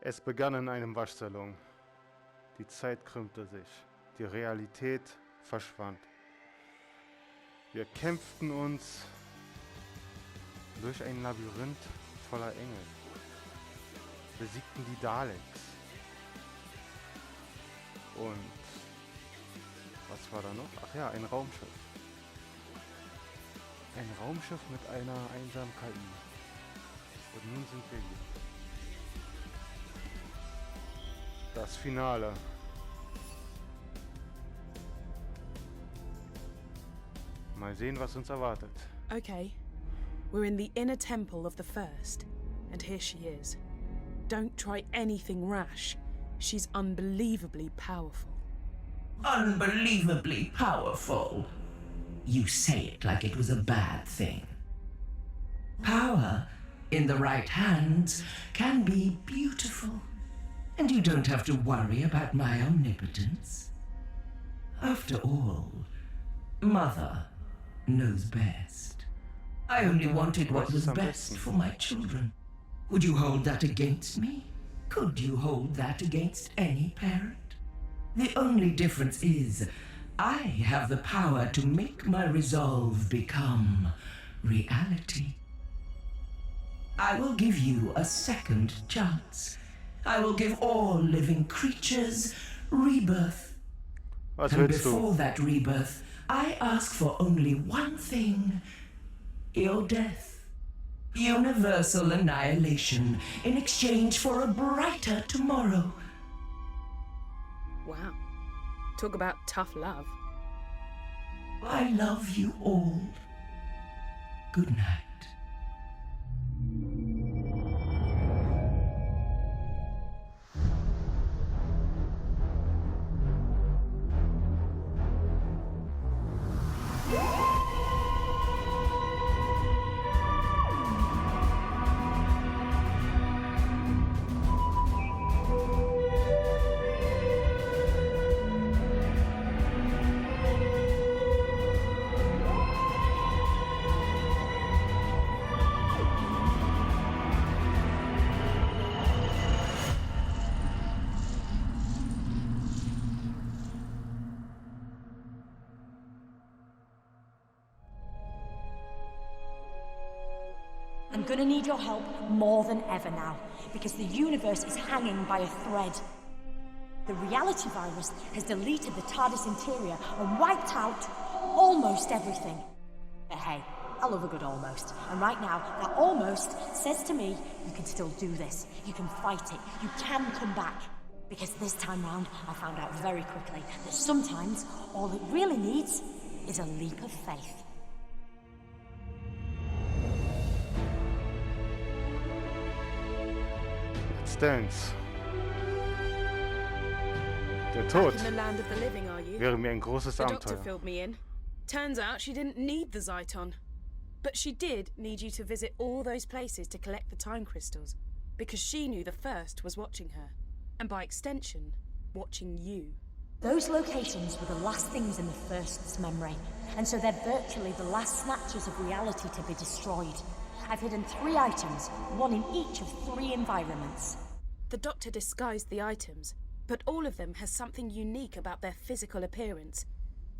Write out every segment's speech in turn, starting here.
Es begann in einem Waschsalon. Die Zeit krümmte sich. Die Realität verschwand. Wir kämpften uns durch ein Labyrinth voller Engel. Besiegten die Daleks. Und was war da noch? Ach ja, ein Raumschiff. Ein Raumschiff mit einer einsamen KI. Und nun sind wir hier. Das Finale. Mal sehen, was uns erwartet. Okay. We're in the inner temple of the First, and here she is. Don't try anything rash. She's unbelievably powerful. Unbelievably powerful? You say it like it was a bad thing. Power, in the right hands, can be beautiful. And you don't have to worry about my omnipotence. After all, Mother knows best. I only wanted what was best for my children. Would you hold that against me? Could you hold that against any parent? The only difference is, I have the power to make my resolve become reality. I will give you a second chance. I will give all living creatures rebirth. And before that rebirth, I ask for only one thing: your death. Universal annihilation in exchange for a brighter tomorrow. Wow. Talk about tough love. I love you all. Good night. I'm gonna need your help more than ever now, because the universe is hanging by a thread. The reality virus has deleted the TARDIS interior and wiped out almost everything. But hey, I love a good almost. And right now, that almost says to me, you can still do this. You can fight it. You can come back. Because this time round, I found out very quickly that sometimes all it really needs is a leap of faith. Stans. Der Tod Back in the land of the living, are you? wäre mir ein großes The doctor Abenteuer. filled me in. Turns out she didn't need the Zyton. But she did need you to visit all those places to collect the time crystals, because she knew the First was watching her, and by extension, watching you. Those locations were the last things in the First's memory, and so they're virtually the last snatches of reality to be destroyed. I've hidden 3 items, one in each of 3 environments. The doctor disguised the items, but all of them has something unique about their physical appearance.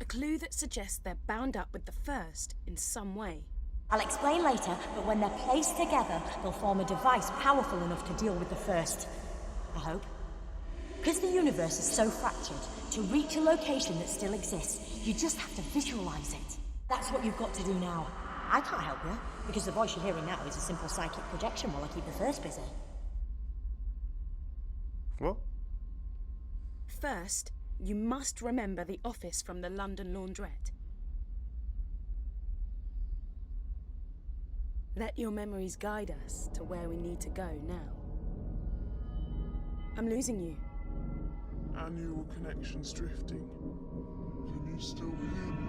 A clue that suggests they're bound up with the First in some way. I'll explain later, but when they're placed together, they'll form a device powerful enough to deal with the First. I hope. Because the universe is so fractured, to reach a location that still exists, you just have to visualize it. That's what you've got to do now. I can't help you, because the voice you're hearing now is a simple psychic projection while I keep the First busy. What? First, you must remember the office from the London laundrette. Let your memories guide us to where we need to go now. I'm losing you. Annual connections drifting. Can you still hear me?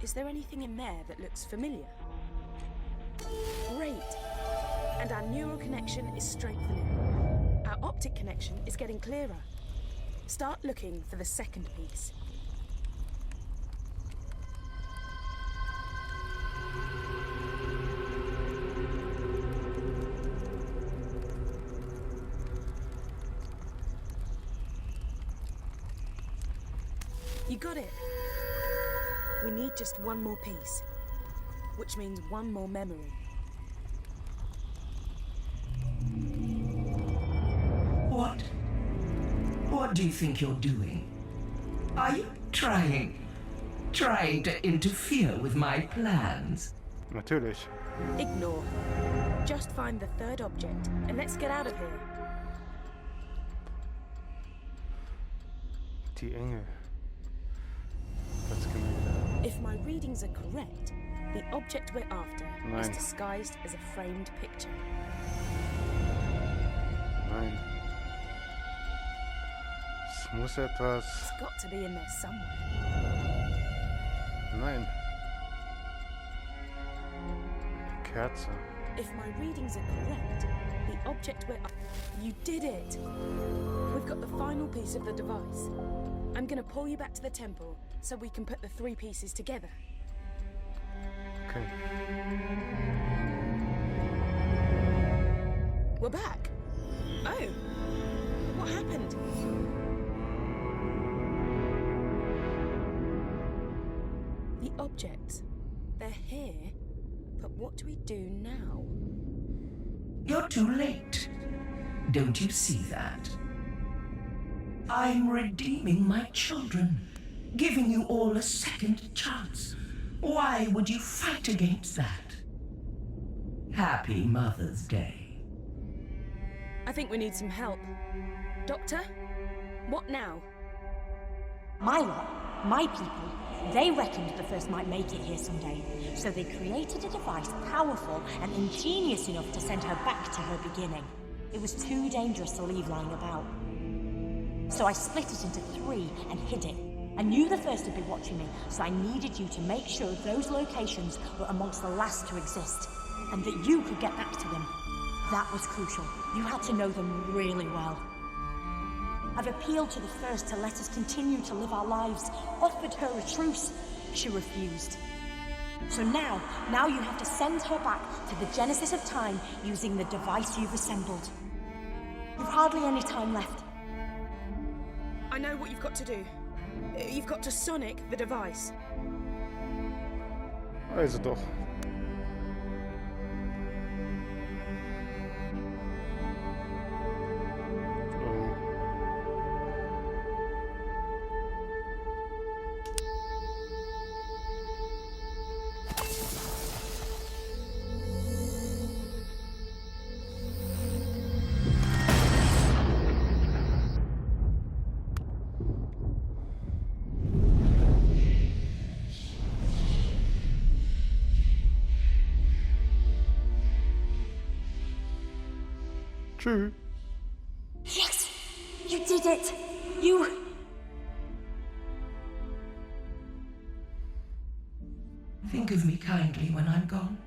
Is there anything in there that looks familiar? Great! And our neural connection is strengthening. Our optic connection is getting clearer. Start looking for the second piece. You got it. We need just one more piece, which means one more memory. What do you think you're doing? Are you trying to interfere with my plans? Natürlich. Ignore. Just find the third object and let's get out of here. Die Engel. Das Gemälde. If my readings are correct, the object we're after is Nein. disguised as a framed picture. Nein. Es muss etwas... It's got to be in there somewhere. Nein. Kerze. If my readings are correct, the object we're after... You did it! We've got the final piece of the device. I'm gonna pull you back to the temple so we can put the three pieces together. Okay. We're back. Oh, what happened? The objects, they're here, but what do we do now? You're too late. Don't you see that? I'm redeeming my children, giving you all a second chance. Why would you fight against that? Happy Mother's Day. I think we need some help. Doctor, what now? My lot, my people, they reckoned the first might make it here someday. So they created a device powerful and ingenious enough to send her back to her beginning. It was too dangerous to leave lying about. So I split it into three and hid it. I knew the first would be watching me, so I needed you to make sure those locations were amongst the last to exist, and that you could get back to them. That was crucial. You had to know them really well. I've appealed to the first to let us continue to live our lives, offered her a truce. She refused. So now you have to send her back to the genesis of time using the device you've assembled. You've hardly any time left. I know what you've got to do. You've got to sonic the device. Also doch. Tschüss. Yes! You did it! You... Think of me kindly when I'm gone.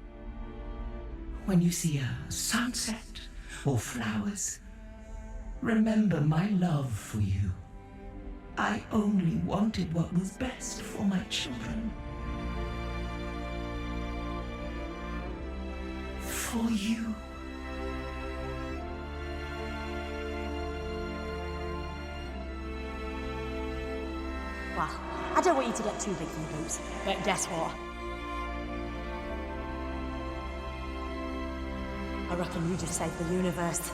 When you see a sunset or flowers, remember my love for you. I only wanted what was best for my children. For you. Well, I don't want you to get too big for your boots, but guess what? I reckon you just saved the universe.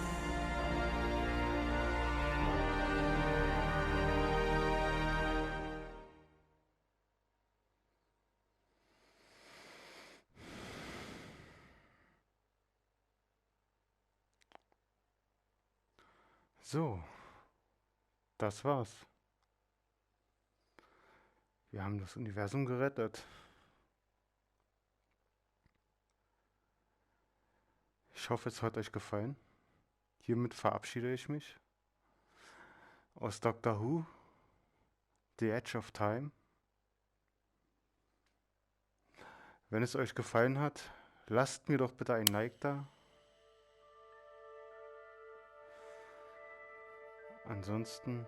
So, das war's. Wir haben das Universum gerettet. Ich hoffe, es hat euch gefallen. Hiermit verabschiede ich mich aus Doctor Who, The Edge of Time. Wenn es euch gefallen hat, lasst mir doch bitte ein Like da. Ansonsten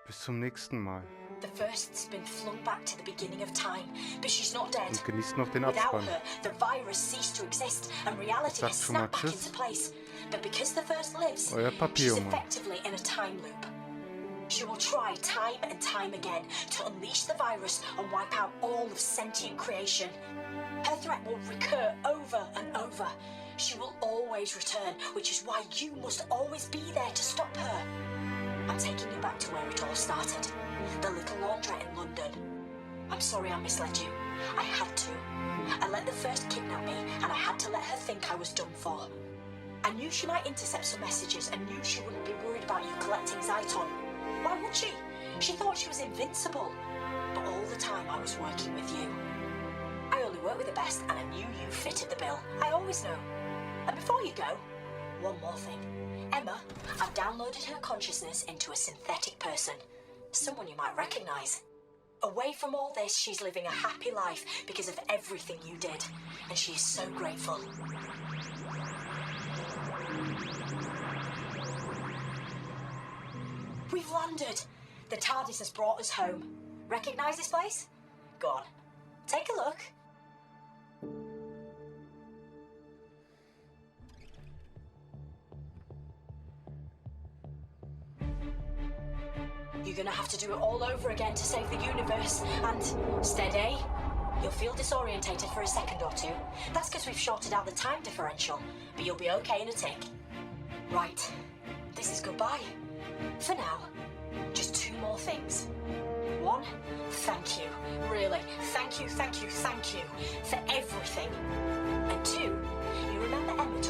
Bis zum nächsten Mal. The first's been flung back to the beginning of time, but she's not dead. Und genießt noch den Without Abspann. her, the virus ceased to exist and reality Sagt has schon mal snapped back Tschüss. into place. But because the first lives, Euer she's Papierjunge. effectively in a time loop. She will try time and time again to unleash the virus and wipe out all of sentient creation. Her threat will recur over and over. She will always return, which is why you must always be there to stop her. I'm taking you back to where it all started. The little laundrette in London. I'm sorry I misled you. I had to. I let the first kidnap me, and I had to let her think I was done for. I knew she might intercept some messages and knew she wouldn't be worried about you collecting Zyton. Why would she? She thought she was invincible. But all the time I was working with you. I only work with the best, and I knew you fitted the bill. I always know. And before you go, one more thing. Emma, I've downloaded her consciousness into a synthetic person. Someone you might recognize. Away from all this, she's living a happy life because of everything you did. And she is so grateful. We've landed. The TARDIS has brought us home. Recognize this place? Go on. Take a look. You're gonna have to do it all over again to save the universe. And steady. You'll feel disorientated for a second or two. That's because we've shorted out the time differential. But you'll be okay in a tick. Right. This is goodbye. For now. Just two more things. One, thank you. Really, thank you for everything. And two, you remember Emma